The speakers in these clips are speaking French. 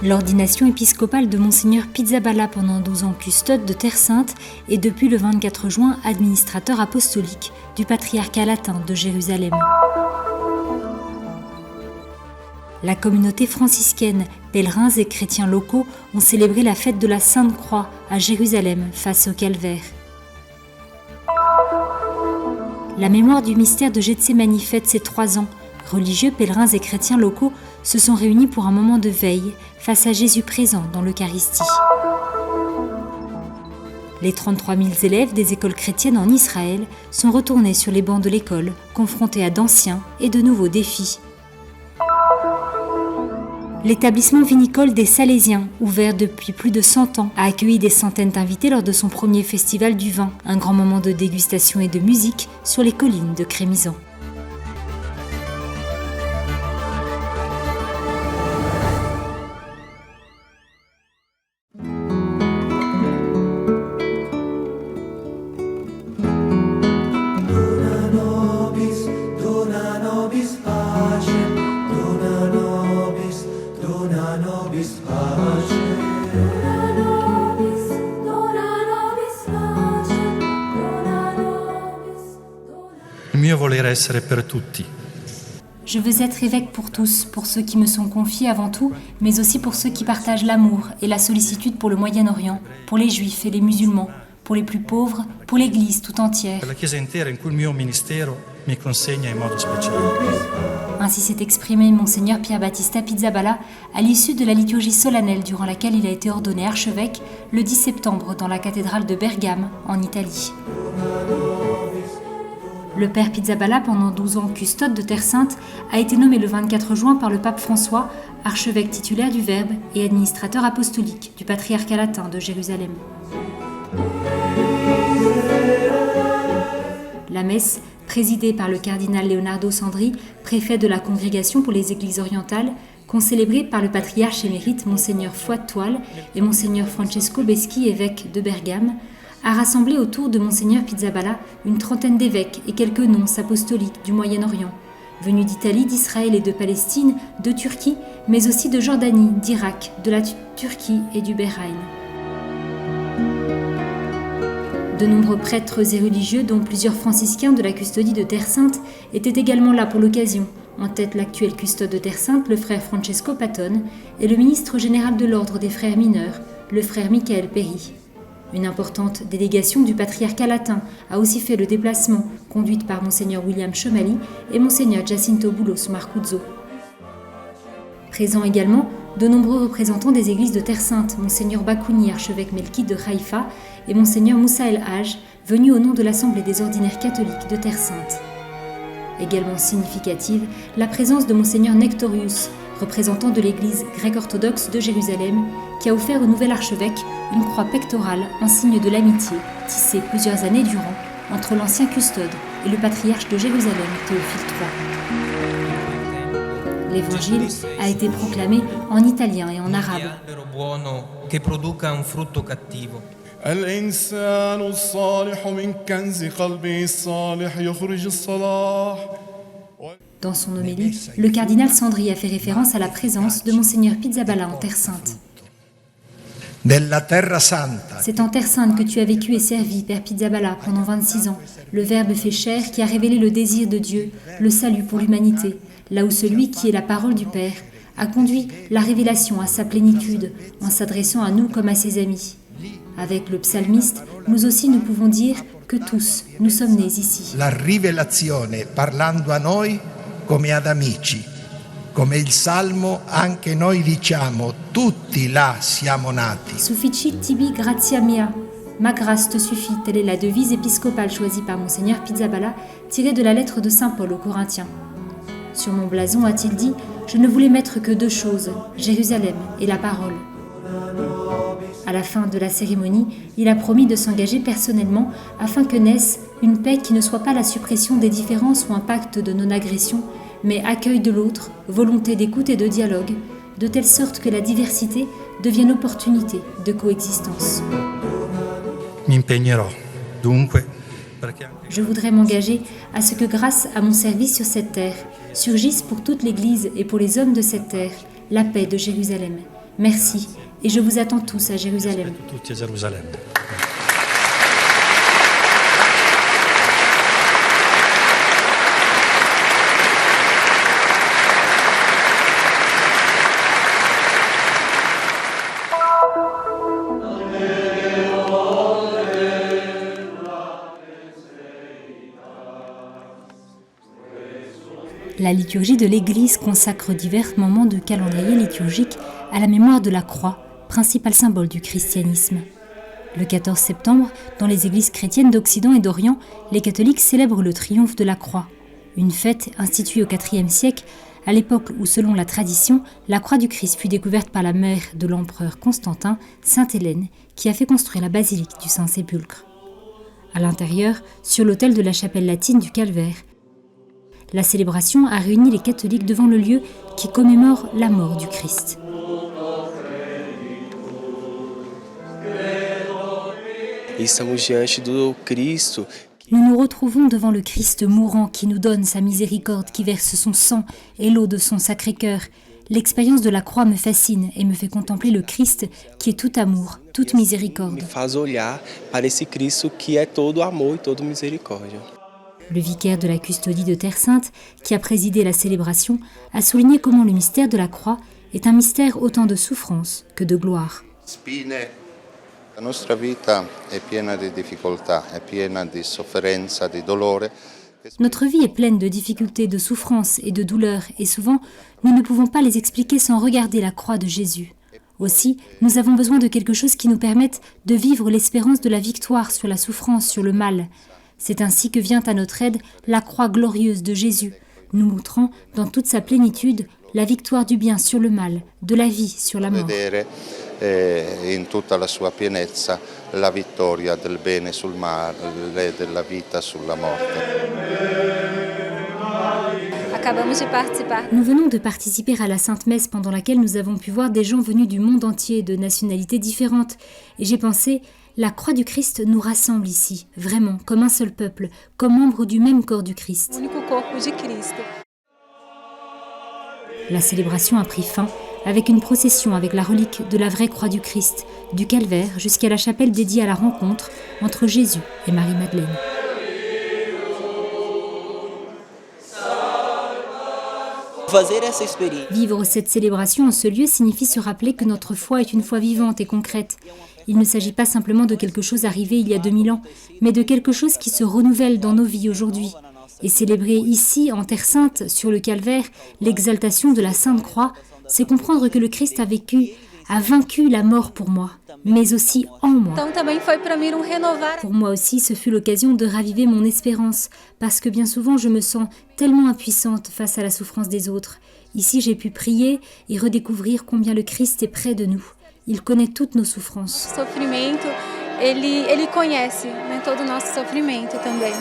L'ordination épiscopale de Monseigneur Pizzaballa pendant 12 ans custode de Terre Sainte et depuis le 24 juin administrateur apostolique du patriarcat latin de Jérusalem. La communauté franciscaine, pèlerins et chrétiens locaux ont célébré la fête de la Sainte Croix à Jérusalem face au calvaire. La mémoire du mystère de Gethsémani fête ses 3 ans. Religieux, pèlerins et chrétiens locaux se sont réunis pour un moment de veille face à Jésus présent dans l'Eucharistie. Les 33 000 élèves des écoles chrétiennes en Israël sont retournés sur les bancs de l'école, confrontés à d'anciens et de nouveaux défis. L'établissement vinicole des Salésiens, ouvert depuis plus de 100 ans, a accueilli des centaines d'invités lors de son premier festival du vin, un grand moment de dégustation et de musique sur les collines de Crémizan. Je veux être évêque pour tous, pour ceux qui me sont confiés avant tout, mais aussi pour ceux qui partagent l'amour et la sollicitude pour le Moyen-Orient, pour les Juifs et les musulmans, pour les plus pauvres, pour l'Église tout entière. Ainsi s'est exprimé Monseigneur Pier Battista Pizzaballa à l'issue de la liturgie solennelle durant laquelle il a été ordonné archevêque le 10 septembre dans la cathédrale de Bergame, en Italie. Le père Pizzaballa, pendant 12 ans custode de Terre Sainte, a été nommé le 24 juin par le pape François, archevêque titulaire du Verbe et administrateur apostolique du patriarcat latin de Jérusalem. La messe, présidée par le cardinal Leonardo Sandri, préfet de la Congrégation pour les Églises orientales, concélébrée par le patriarche émérite Monseigneur Foix-de-Toile et Monseigneur Francesco Beschi, évêque de Bergame, a rassemblé autour de Monseigneur Pizzaballa une trentaine d'évêques et quelques nonces apostoliques du Moyen-Orient, venus d'Italie, d'Israël et de Palestine, de Turquie, mais aussi de Jordanie, d'Irak, de la Turquie et du Bahreïn. De nombreux prêtres et religieux, dont plusieurs franciscains de la custodie de Terre Sainte, étaient également là pour l'occasion. En tête l'actuel custode de Terre Sainte, le frère Francesco Patton, et le ministre général de l'ordre des frères mineurs, le frère Michael Perry. Une importante délégation du patriarcat latin a aussi fait le déplacement, conduite par Monseigneur William Chomali et Monseigneur Giacinto Boulos Marcuzzo. Présents également, de nombreux représentants des églises de Terre Sainte, Monseigneur Bakouni, archevêque melkite de Haïfa, et Monseigneur Moussa El Haj, venus au nom de l'Assemblée des ordinaires catholiques de Terre Sainte. Également significative, la présence de Monseigneur Nectorius, représentant de l'église grecque-orthodoxe de Jérusalem, qui a offert au nouvel archevêque une croix pectorale en signe de l'amitié, tissée plusieurs années durant, entre l'ancien custode et le patriarche de Jérusalem, Théophile III. L'évangile a été proclamé en italien et en arabe. Dans son homélie, le cardinal Sandri a fait référence à la présence de Monseigneur Pizzaballa en Terre Sainte. C'est en Terre Sainte que tu as vécu et servi, Père Pizzaballa, pendant 26 ans. Le Verbe fait chair qui a révélé le désir de Dieu, le salut pour l'humanité, là où celui qui est la parole du Père a conduit la révélation à sa plénitude en s'adressant à nous comme à ses amis. Avec le psalmiste, nous aussi nous pouvons dire que tous, nous sommes nés ici. La rivelazione parlando a noi come ad amici. Come il Salmo, anche noi diciamo, tutti là siamo nati. Sufficit tibi gratia mea. Ma grâce te suffit, telle est la devise épiscopale choisie par Monseigneur Pizzaballa, tirée de la lettre de Saint Paul aux Corinthiens. Sur mon blason, a-t-il dit, je ne voulais mettre que 2 choses, Jérusalem et la parole. À la fin de la cérémonie, il a promis de s'engager personnellement afin que naisse une paix qui ne soit pas la suppression des différences ou un pacte de non-agression, mais accueil de l'autre, volonté d'écoute et de dialogue, de telle sorte que la diversité devienne opportunité de coexistence. Je voudrais m'engager à ce que grâce à mon service sur cette terre, surgisse pour toute l'Église et pour les hommes de cette terre la paix de Jérusalem, Merci, et je vous attends tous à Jérusalem. Tutti a Gerusalemme. La liturgie de l'Église consacre divers moments de calendrier liturgique à la mémoire de la croix, principal symbole du christianisme. Le 14 septembre, dans les églises chrétiennes d'Occident et d'Orient, les catholiques célèbrent le triomphe de la croix, une fête instituée au IVe siècle, à l'époque où, selon la tradition, la croix du Christ fut découverte par la mère de l'empereur Constantin, Sainte Hélène, qui a fait construire la basilique du Saint-Sépulcre. À l'intérieur, sur l'autel de la chapelle latine du Calvaire, la célébration a réuni les catholiques devant le lieu qui commémore la mort du Christ. Nous nous retrouvons devant le Christ mourant qui nous donne sa miséricorde, qui verse son sang et l'eau de son Sacré-Cœur. L'expérience de la croix me fascine et me fait contempler le Christ qui est tout amour, toute miséricorde. Le vicaire de la custodie de Terre Sainte, qui a présidé la célébration, a souligné comment le mystère de la croix est un mystère autant de souffrance que de gloire. La nostra vita è piena di difficoltà, è piena di sofferenza, di dolore. Notre vie est pleine de difficultés, de souffrances et de douleurs, et souvent, nous ne pouvons pas les expliquer sans regarder la croix de Jésus. Aussi, nous avons besoin de quelque chose qui nous permette de vivre l'espérance de la victoire sur la souffrance, sur le mal. C'est ainsi que vient à notre aide la croix glorieuse de Jésus, nous montrant dans toute sa plénitude la victoire du bien sur le mal, de la vie sur la mort. In tutta la sua pienezza la vittoria del bene sul male, della vita sulla morte. Nous venons de participer à la Sainte Messe pendant laquelle nous avons pu voir des gens venus du monde entier, de nationalités différentes. Et j'ai pensé, la croix du Christ nous rassemble ici, vraiment, comme un seul peuple, comme membres du même corps du Christ. La célébration a pris fin avec une procession avec la relique de la vraie croix du Christ, du Calvaire jusqu'à la chapelle dédiée à la rencontre entre Jésus et Marie-Madeleine. Vivre cette célébration en ce lieu signifie se rappeler que notre foi est une foi vivante et concrète. Il ne s'agit pas simplement de quelque chose arrivé il y a 2000 ans, mais de quelque chose qui se renouvelle dans nos vies aujourd'hui. Et célébrer ici, en Terre Sainte, sur le Calvaire, l'exaltation de la Sainte Croix, c'est comprendre que le Christ a vaincu la mort pour moi, mais aussi en moi. Pour moi aussi, ce fut l'occasion de raviver mon espérance, parce que bien souvent, je me sens tellement impuissante face à la souffrance des autres. Ici, j'ai pu prier et redécouvrir combien le Christ est près de nous. Il connaît toutes nos souffrances. Ele conhece todo o nosso sofrimento também.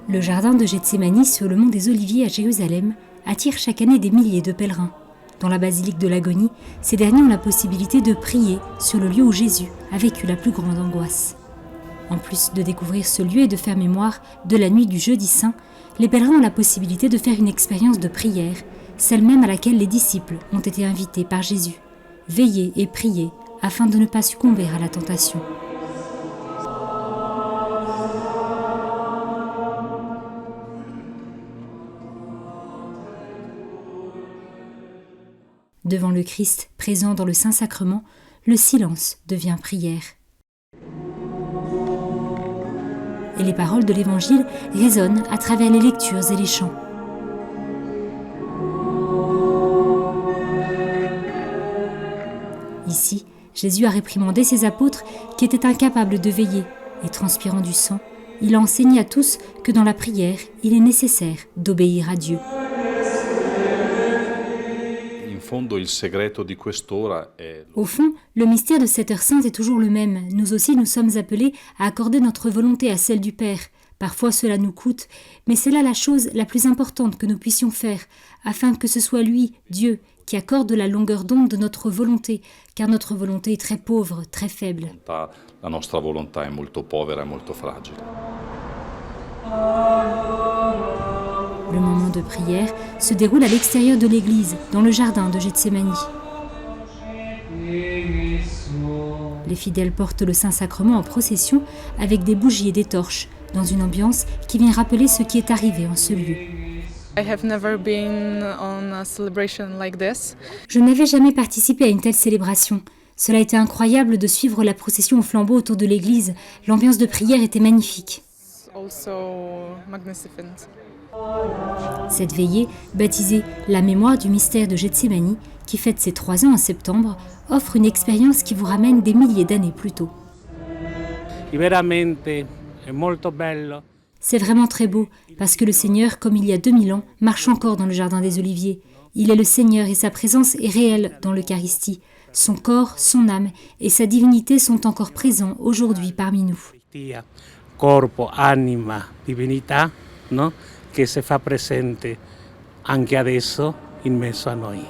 Le jardin de Gethsémani sur le mont des Oliviers à Jérusalem attire chaque année des milliers de pèlerins. Dans la basilique de l'Agonie, ces derniers ont la possibilité de prier sur le lieu où Jésus a vécu la plus grande angoisse. En plus de découvrir ce lieu et de faire mémoire de la nuit du jeudi saint, les pèlerins ont la possibilité de faire une expérience de prière, celle même à laquelle les disciples ont été invités par Jésus. Veiller et prier afin de ne pas succomber à la tentation. Devant le Christ présent dans le Saint-Sacrement, le silence devient prière. Et les paroles de l'Évangile résonnent à travers les lectures et les chants. Ici, Jésus a réprimandé ses apôtres qui étaient incapables de veiller, et transpirant du sang, il a enseigné à tous que dans la prière, il est nécessaire d'obéir à Dieu. Au fond, le mystère de cette heure sainte est toujours le même. Nous aussi, nous sommes appelés à accorder notre volonté à celle du Père, Parfois cela nous coûte, mais c'est là la chose la plus importante que nous puissions faire, afin que ce soit lui, Dieu, qui accorde la longueur d'onde de notre volonté, car notre volonté est très pauvre, très faible. La nostra volontà è molto povera e molto fragile. Le moment de prière se déroule à l'extérieur de l'église, dans le jardin de Gethsémani. Les fidèles portent le Saint-Sacrement en procession avec des bougies et des torches, dans une ambiance qui vient rappeler ce qui est arrivé en ce lieu. Je n'avais jamais participé à une telle célébration. Cela a été incroyable de suivre la procession au flambeau autour de l'église. L'ambiance de prière était magnifique. Cette veillée, baptisée « La mémoire du mystère de Gethsémani », qui fête ses 3 ans en septembre, offre une expérience qui vous ramène des milliers d'années plus tôt. C'est vraiment très beau, parce que le Seigneur, comme il y a 2000 ans, marche encore dans le jardin des Oliviers. Il est le Seigneur et sa présence est réelle dans l'Eucharistie. Son corps, son âme et sa divinité sont encore présents aujourd'hui parmi nous. Corpo, anima, divinità, no? Che si fa presente anche adesso in mezzo a noi.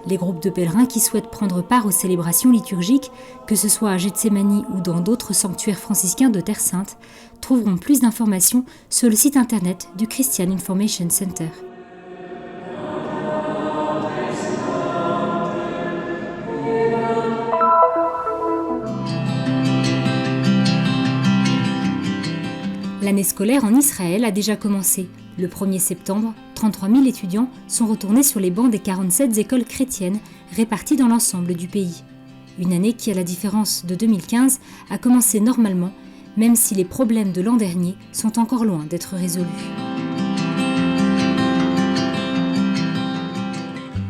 Les groupes de pèlerins qui souhaitent prendre part aux célébrations liturgiques, que ce soit à Gethsémani ou dans d'autres sanctuaires franciscains de Terre Sainte, trouveront plus d'informations sur le site internet du Christian Information Center. L'année scolaire en Israël a déjà commencé. Le 1er septembre, 33 000 étudiants sont retournés sur les bancs des 47 écoles chrétiennes réparties dans l'ensemble du pays. Une année qui, à la différence de 2015, a commencé normalement, même si les problèmes de l'an dernier sont encore loin d'être résolus.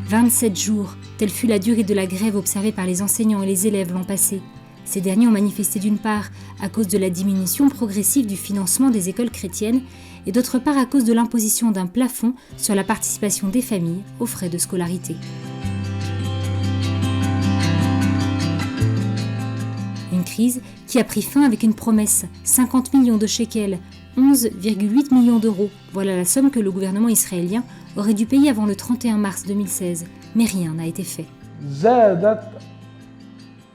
27 jours, telle fut la durée de la grève observée par les enseignants et les élèves l'an passé. Ces derniers ont manifesté d'une part à cause de la diminution progressive du financement des écoles chrétiennes et d'autre part à cause de l'imposition d'un plafond sur la participation des familles aux frais de scolarité. Une crise qui a pris fin avec une promesse, 50 millions de shekels, 11,8 millions d'euros. Voilà la somme que le gouvernement israélien aurait dû payer avant le 31 mars 2016. Mais rien n'a été fait.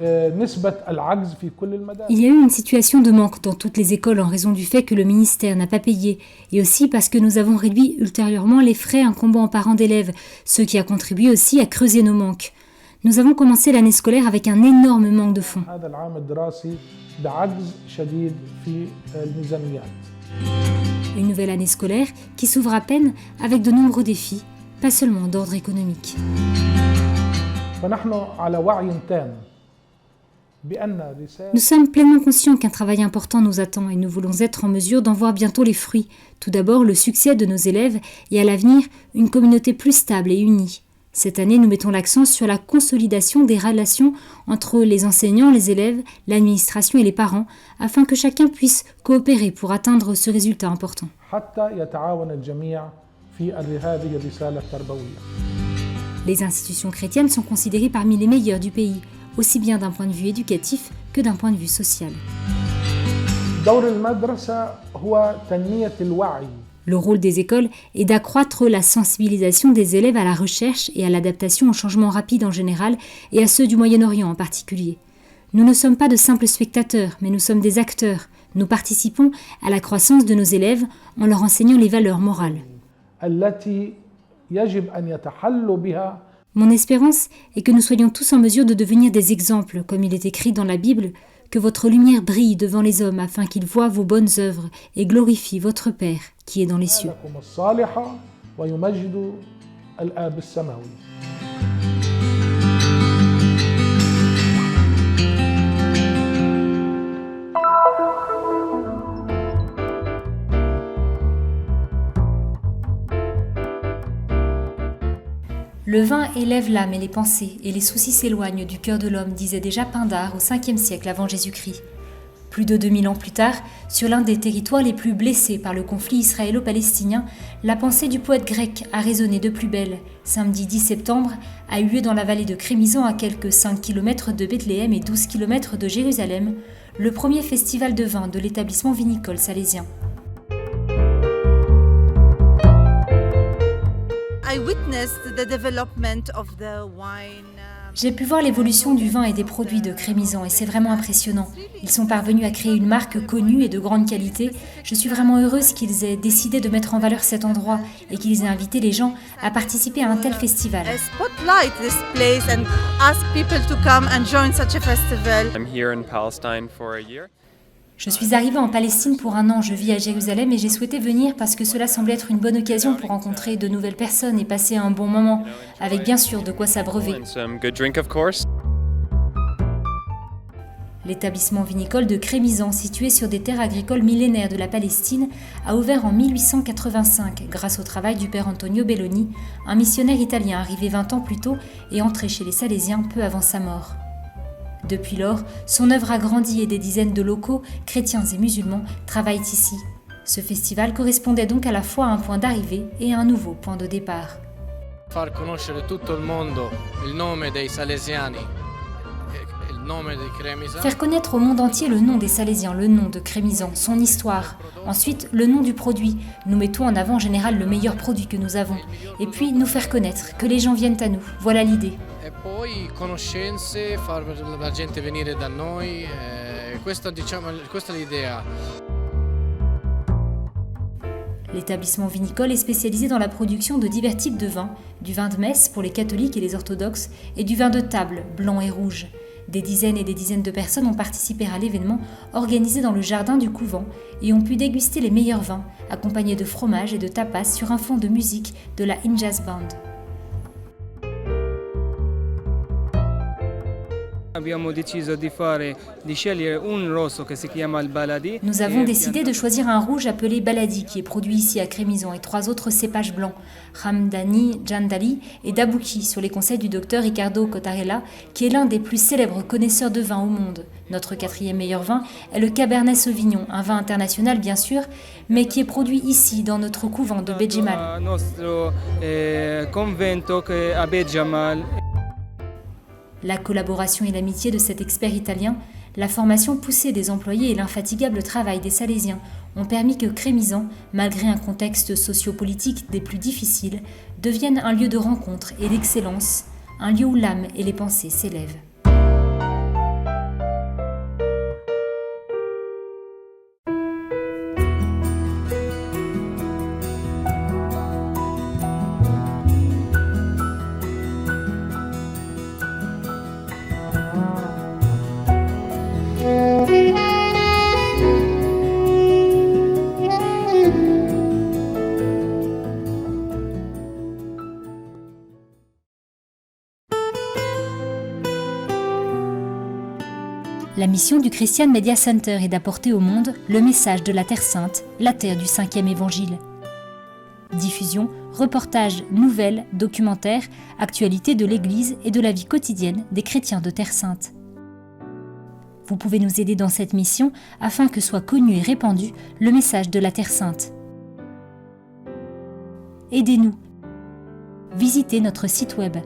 Il y a eu une situation de manque dans toutes les écoles en raison du fait que le ministère n'a pas payé et aussi parce que nous avons réduit ultérieurement les frais incombant aux parents d'élèves, ce qui a contribué aussi à creuser nos manques. Nous avons commencé l'année scolaire avec un énorme manque de fonds. Une nouvelle année scolaire qui s'ouvre à peine avec de nombreux défis, pas seulement d'ordre économique. Nous sommes pleinement conscients qu'un travail important nous attend et nous voulons être en mesure d'en voir bientôt les fruits. Tout d'abord, le succès de nos élèves et à l'avenir, une communauté plus stable et unie. Cette année, nous mettons l'accent sur la consolidation des relations entre les enseignants, les élèves, l'administration et les parents, afin que chacun puisse coopérer pour atteindre ce résultat important. Les institutions chrétiennes sont considérées parmi les meilleures du pays, aussi bien d'un point de vue éducatif que d'un point de vue social. Le rôle des écoles est d'accroître la sensibilisation des élèves à la recherche et à l'adaptation aux changements rapides en général et à ceux du Moyen-Orient en particulier. Nous ne sommes pas de simples spectateurs, mais nous sommes des acteurs. Nous participons à la croissance de nos élèves en leur enseignant les valeurs morales. Mon espérance est que nous soyons tous en mesure de devenir des exemples, comme il est écrit dans la Bible, que votre lumière brille devant les hommes afin qu'ils voient vos bonnes œuvres et glorifient votre Père qui est dans les cieux. Le vin élève l'âme et les pensées, et les soucis s'éloignent du cœur de l'homme, disait déjà Pindare au 5e siècle avant Jésus-Christ. Plus de 2000 ans plus tard, sur l'un des territoires les plus blessés par le conflit israélo-palestinien, la pensée du poète grec a résonné de plus belle. Samedi 10 septembre a eu lieu dans la vallée de Crémizan, à quelques 5 km de Bethléem et 12 km de Jérusalem, le premier festival de vin de l'établissement vinicole salésien. J'ai pu voir l'évolution du vin et des produits de Crémizan et c'est vraiment impressionnant. Ils sont parvenus à créer une marque connue et de grande qualité. Je suis vraiment heureuse qu'ils aient décidé de mettre en valeur cet endroit et qu'ils aient invité les gens à participer à un tel festival. Spotlight this place and ask people to come and join such a festival. I'm here in Palestine for a year. Je suis arrivée en Palestine pour 1 an, je vis à Jérusalem et j'ai souhaité venir parce que cela semblait être une bonne occasion pour rencontrer de nouvelles personnes et passer un bon moment, avec bien sûr de quoi s'abreuver. L'établissement vinicole de Crémizan, situé sur des terres agricoles millénaires de la Palestine, a ouvert en 1885 grâce au travail du père Antonio Belloni, un missionnaire italien arrivé 20 ans plus tôt et entré chez les Salésiens peu avant sa mort. Depuis lors, son œuvre a grandi et des dizaines de locaux, chrétiens et musulmans, travaillent ici. Ce festival correspondait donc à la fois à un point d'arrivée et à un nouveau point de départ. Far conoscere tutto il mondo il nome dei Salesiani, il nome di Crémizan. Faire connaître au monde entier le nom des Salésiens, le nom de Crémizan, son histoire. Ensuite, le nom du produit. Nous mettons en avant en général le meilleur produit que nous avons. Et puis, nous faire connaître, que les gens viennent à nous. Voilà l'idée. E poi conoscenze, far la gente venire da noi, questa è l'idea. L'établissement vinicole est spécialisé dans la production de divers types de vins, du vin de messe pour les catholiques et les orthodoxes, et du vin de table, blanc et rouge. Des dizaines et des dizaines de personnes ont participé à l'événement organisé dans le jardin du couvent et ont pu déguster les meilleurs vins, accompagnés de fromage et de tapas sur un fond de musique de la Injazz Band. Nous avons décidé de choisir un rouge appelé Baladi qui est produit ici à Crémizan et 3 autres cépages blancs, Hamdani, Jandali et Dabouki sur les conseils du docteur Ricardo Cottarella qui est l'un des plus célèbres connaisseurs de vin au monde. Notre 4e meilleur vin est le Cabernet Sauvignon, un vin international bien sûr, mais qui est produit ici dans notre couvent de Bedjemal. La collaboration et l'amitié de cet expert italien, la formation poussée des employés et l'infatigable travail des Salésiens ont permis que Crémizan, malgré un contexte sociopolitique des plus difficiles, devienne un lieu de rencontre et d'excellence, un lieu où l'âme et les pensées s'élèvent. La mission du Christian Media Center est d'apporter au monde le message de la Terre Sainte, la terre du 5e évangile. Diffusion, reportages, nouvelles, documentaires, actualités de l'Église et de la vie quotidienne des chrétiens de Terre Sainte. Vous pouvez nous aider dans cette mission afin que soit connu et répandu le message de la Terre Sainte. Aidez-nous. Visitez notre site web